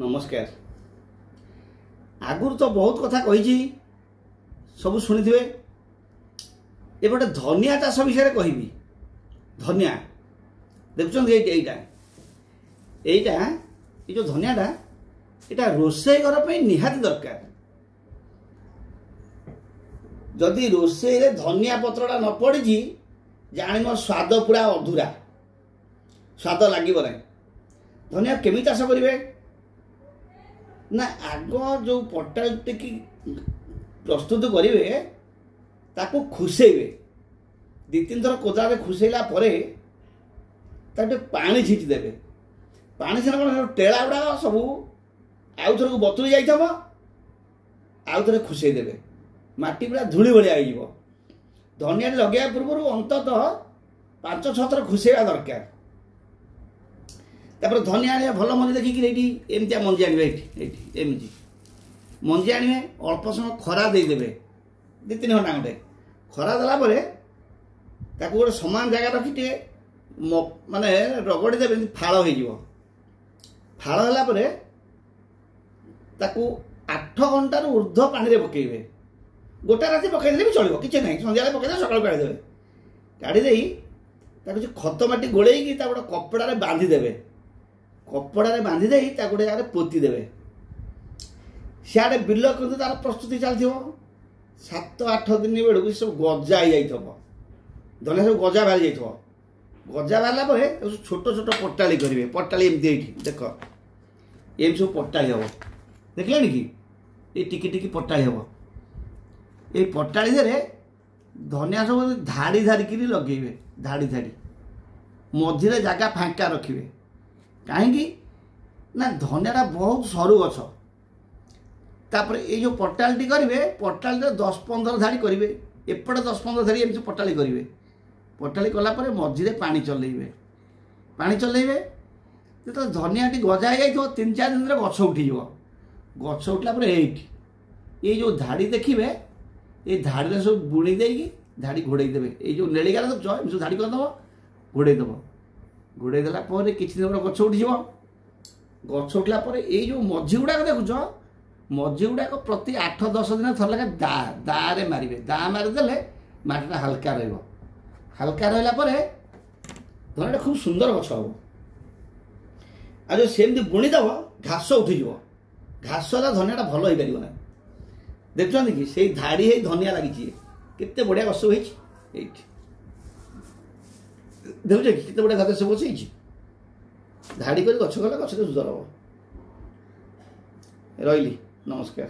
नमस्कार। आगुर तो बहुत कथा कही सब शुणी थे। एपटे धनिया चाष विषय कहबी। धनिया देखुं ये जो धनियाटा यहाँ रोषे घर पर निहाती दरकार। जदि रोषे धनिया पत्रटा न पड़ी जान स्वाद पूरा अधूरा, स्वाद लगे ना। धनिया केमी चाष करेंगे ना, आग जो पटाटी की प्रस्तुत करेंगे ताको खुसेबे। दी तीन थर कोदारे खुसेला पानी छिटी देवे। पानी सीना कौन टेला गुड़ा सब आउ थर को बतुरी जाइए, आउ थे खुसेदेवे। माटी पूरा धूली भाया हो। धनिया लगे पूर्व अंततः 5-6 थर खुसेवा दरकार। तापर धनिया आने भल मंजी देखिए एमती मंजी आने एमती मंजी आने अल्प समय खरा देदेवे। 2-3 घंटा खंडे खरा देला ताकू गोटे समान जगह रखी माने रगड़ी देवे, फाड़ हो। फाड़ है ताकू 8 घंटार ऊर्ध्व पानी पकेबे। गोटा राति पकईदे भी चलो, किसी ना सन्ध्या पकईदे सका काढ़ीदे। काढ़ी खत माटी गोड़े गोटे कपड़ा बांधिदेवे। कपड़ा बांधिदे गोटे जगह पोतीदेवे। सियाड़े बिल कर तार प्रस्तुति चलती 7-8 दिन बेलू सब गजा हो। धनिया सब गजा बाहरी जाइए। गजा बाहर छोट छोट पटाली करेंगे। पटाली एमती देख एम सब पटाली हम देखले कि ये टिकी टिकी पटाली हम। ये पटाली धनिया सब धाड़ी धारिकी लगे। धाड़ी धाड़ी मझे जगह फांका रखिए। कहीं ना धनियाटा बहुत सरू गछ। तापर ये जो पटाली करेंगे, पटाली 10-15 धाड़ी करेंगे। एपटे 10-15 धाड़ी एमती पटाली करेंगे। पटाली कलापर मझे पानी चलेबे। पानी चलेबे जो धनियाटी गजा हो 3-4 दिन गछ उठी। गछ उठला ये जो धाड़ी देखिए, ये धाड़ी सब बुणी देगी धाड़ी घोड़े देवे। ये जो नेड़ीगार देखो सब धाड़ी करदेव, घोड़े देव। घोड़े देला किसी दिन गछ उठी। गछ उठला ये जो मझी गुड़ाक देखुच, मझी गुड़ाक प्रति 8-10 दिन थर लगे दारे मारे। दा मारिदेले माटीटा हाल्का रहा। हाल्का रहा धनिया खूब सुंदर गछ हम। आ जो सेमती बुणीदेव घास उठी। घास धनियाटा भल हो पार ना। देखुं कि से धाड़ी है धनिया लगी केते बढ़िया गछ हो। देखुच कि केते बढ़िया गछ सब अच्छी धाड़ी कर गछ गला गछ सुंदर हम। रही नमस्कार।